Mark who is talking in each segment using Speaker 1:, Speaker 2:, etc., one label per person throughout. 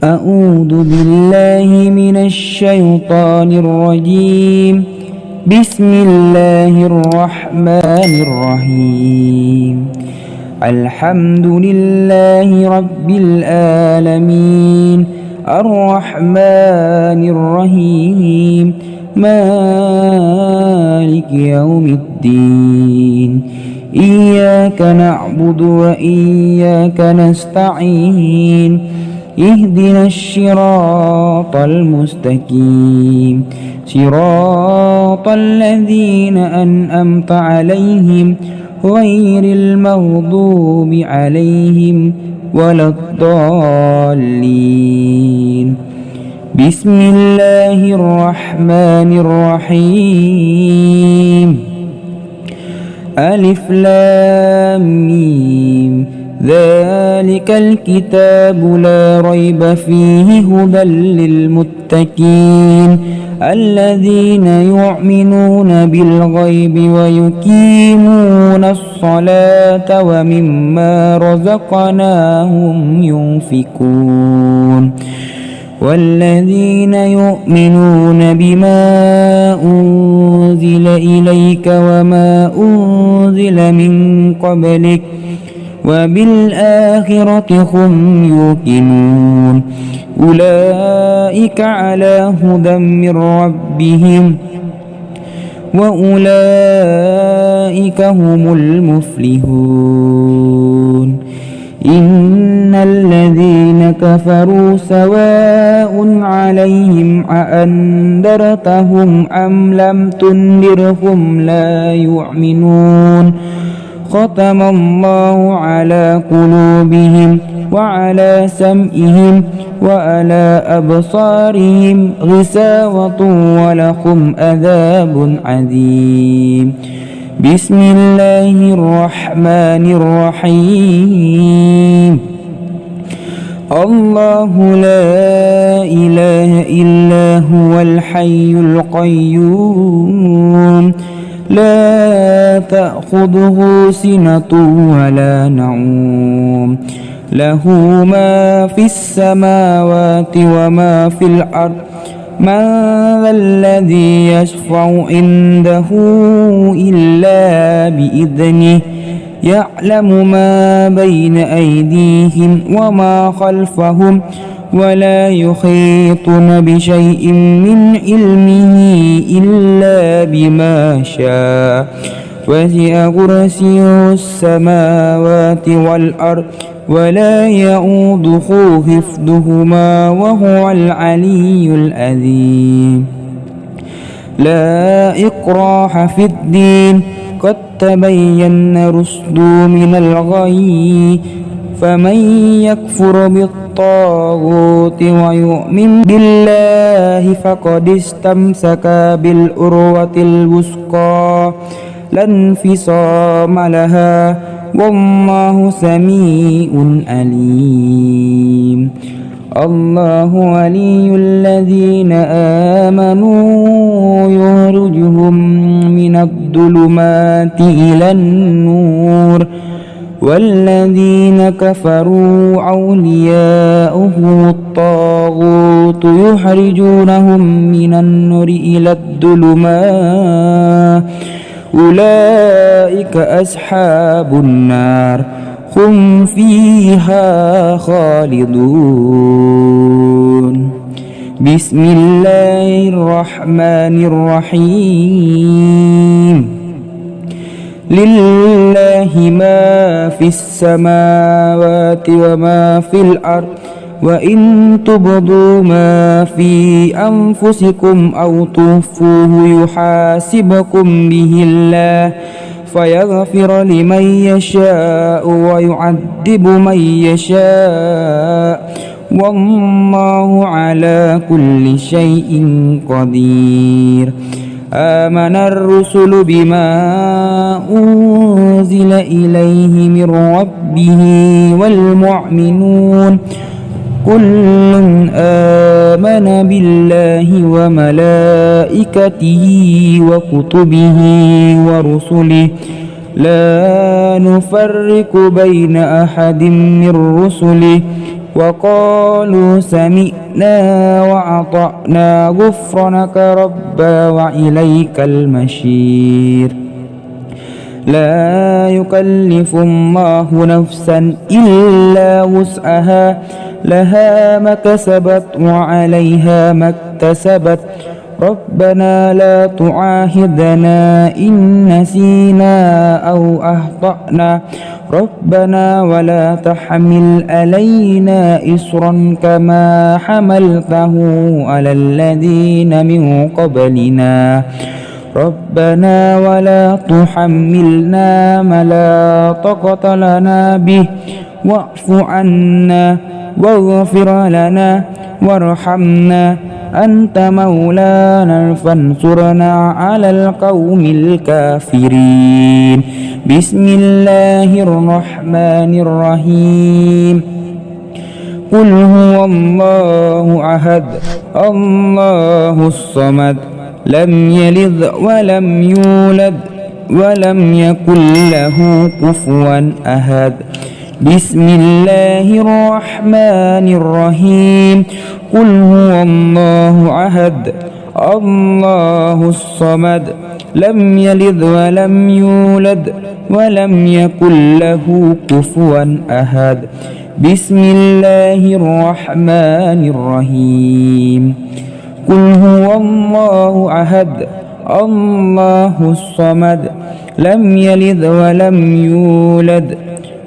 Speaker 1: أعوذ بالله من الشيطان الرجيم. بسم الله الرحمن الرحيم. الحمد لله رب العالمين الرحمن الرحيم مالك يوم الدين. إياك نعبد وإياك نستعين. اهدنا الصراط المستقيم صراط الذين أنعمت عليهم غير المغضوب عليهم ولا الضالين. بسم الله الرحمن الرحيم. ألف لام ميم. ذلك الكتاب لا ريب فيه هدى للمتقين الذين يؤمنون بالغيب ويقيمون الصلاة ومما رزقناهم ينفقون والذين يؤمنون بما أنزل إليك وما أنزل من قبلك وبالآخرة هم يوقنون أولئك على هدى من ربهم وأولئك هم المفلحون. إن الذين كفروا سواء عليهم أأنذرتهم أم لم تنذرهم لا يؤمنون. ختم الله على قلوبهم وعلى سمعهم وعلى أبصارهم غشاوة ولهم عذاب عظيم. بسم الله الرحمن الرحيم. الله لا إله إلا هو الحي القيوم لا تأخذه سنة ولا نوم له ما في السماوات وما في الأرض من ذا الذي يشفع عنده إلا بإذنه يعلم ما بين أيديهم وما خلفهم ولا يحيطون بشيء من علمه إلا بما شاء وسع كرسيه السماوات والأرض ولا يؤوده حفظهما وهو العلي العظيم. لا إكراه في الدين قد تبين الرشد من الغي فمن يكفر بالطاغوت ويؤمن بالله فقد استمسك بالعروة الوثقى لا انفصام لها والله سميع عليم. الله ولي الذين آمنوا يخرجهم من الظلمات إلى النور والذين كفروا أولياؤهم الطاغوت يخرجونهم من النور إلى الظلمات أولئك أصحاب النار هم فيها خالدون. بسم الله الرحمن الرحيم. لله ما في السماوات وما في الأرض وإن تبدوا ما في أنفسكم أو تخفوه يحاسبكم به الله فيغفر لمن يشاء ويعذب من يشاء والله على كل شيء قدير. آمن الرسل بما أنزل إليه من ربه والمؤمنون كل آمن بالله وملائكته وكتبه ورسله لا نفرق بين أحد من رسله وقالوا سمعنا وأطعنا غفرانك ربنا وإليك المصير لا يكلف الله نفسا إلا وسعها لها ما كسبت وعليها ما اكتسبت ربنا لا تعاهدنا إن نسينا أو أخطأنا ربنا ولا تحمل علينا إصرا كما حملته على الذين من قبلنا ربنا ولا تحملنا ما لا طاقة لنا به واعف عنا واغفر لنا وارحمنا أنت مولانا فانصرنا على القوم الكافرين بسم الله الرحمن الرحيم قل هو الله أحد الله الصمد لم يلد ولم يولد ولم يكن له كفوا أحد بسم الله الرحمن الرحيم قل هو الله أحد الله الصمد لم يلد ولم يولد ولم يكن له كفوا أحد بسم الله الرحمن الرحيم قل هو الله أحد الله الصمد لم يلد ولم يولد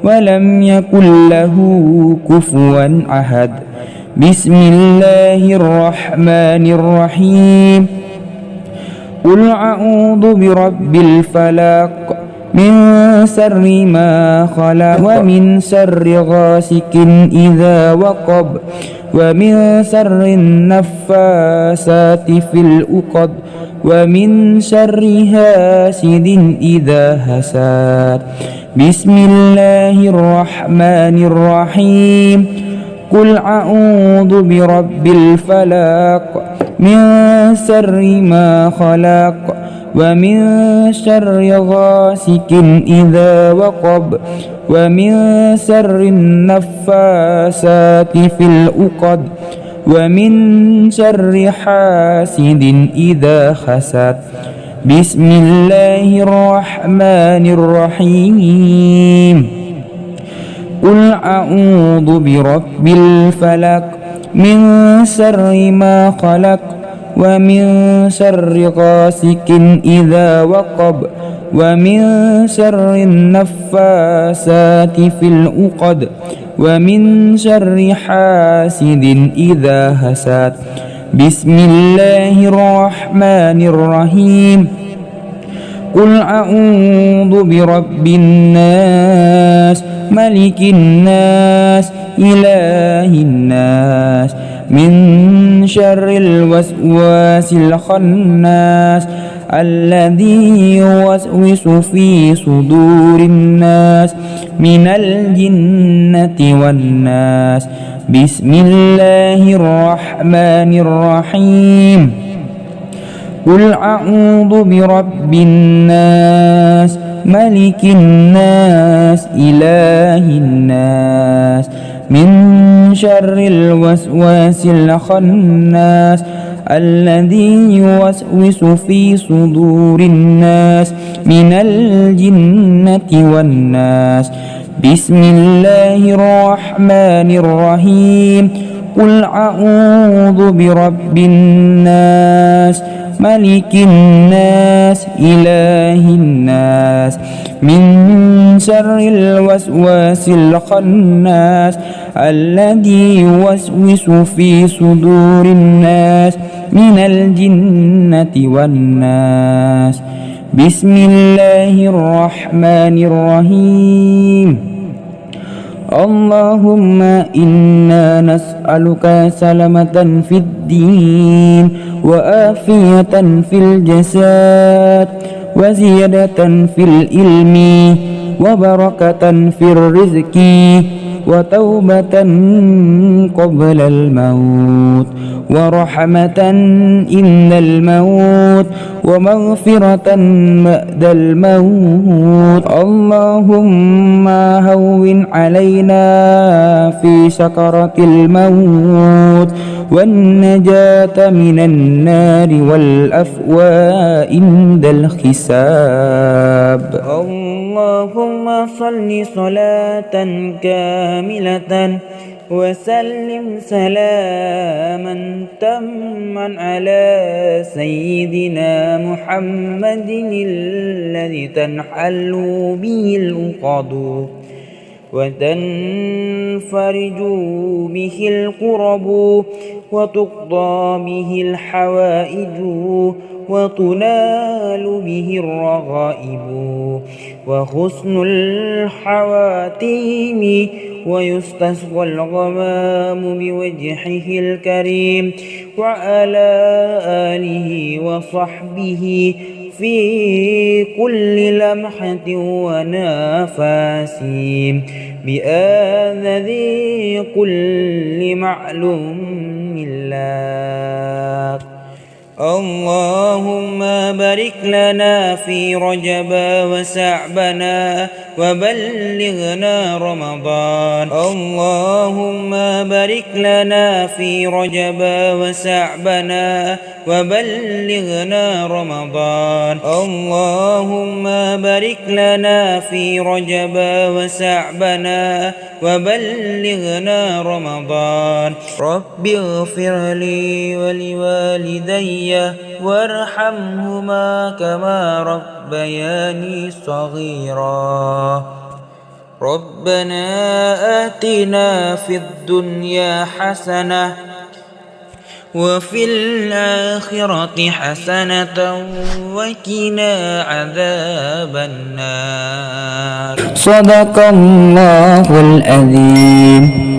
Speaker 1: ولم يكن له كفوا أحد بسم الله الرحمن الرحيم قل أعوذ برب الفلق من شر ما خلق ومن شر غاسق إذا وقب ومن شر النفاسات في العقد ومن شر حاسد إذا حسد بسم الله الرحمن الرحيم قل أعوذ برب الفلق من شر ما خلق ومن شر غاسق إذا وقب ومن شر النفاسات في العقد ومن شر حاسد إذا حسد بسم الله الرحمن الرحيم قل أعوذ برب الفلق من شر ما خلق ومن شر غاسق إذا وقب ومن شر النفاسات في العقد ومن شر حاسد إذا حسد بسم الله الرحمن الرحيم قل أعوذ برب الناس ملك الناس إله الناس من شر الوسواس الخناس الذي يوسوس في صدور الناس من الجنة والناس بسم الله الرحمن الرحيم قل أعوذ برب الناس ملك الناس إله الناس من شر الوسواس الخناس الذي يوسوس في صدور الناس من الجنة والناس بسم الله الرحمن الرحيم قل أعوذ برب الناس ملك الناس إله الناس من شر الوسواس الخناس الذي يوسوس في صدور الناس من الجنة والناس بسم الله الرحمن الرحيم اللهم إنا نسألك سلامة في الدين وآفية في الجسد وزيادة في العلم وبركة في الرزق وتوبة قبل الموت ورحمة إن الموت ومغفرة بعد الموت. اللهم هون علينا في سكرة الموت والنجاة من النار والأفواء عند الحساب. اللهم صل صلاة كاملة وسلم سلاما تاما على سيدنا محمد الذي تنحل به العقد وتنفرج به الكرب وتقضى به الحوائج وتنال به الرغائب وحسن الحواتيم ويستسقى الغمام بوجهه الكريم وعلى آله وصحبه في كل لمحة ونفس بآذذ كل معلوم لك. اللهم بارك لنا في رجب وشعبنا وبلغنا رمضان. اللهم بارك لنا في رجب وشعبنا وبلغنا رمضان. اللهم بارك لنا في رجب وشعبنا وبلغنا رمضان. رب اغفر لي ولوالدي وارحمهما كما ربياني صغيرا. ربنا آتنا في الدنيا حسنة وفي الآخرة حسنة وقنا عذاب النار. صدق الله العظيم.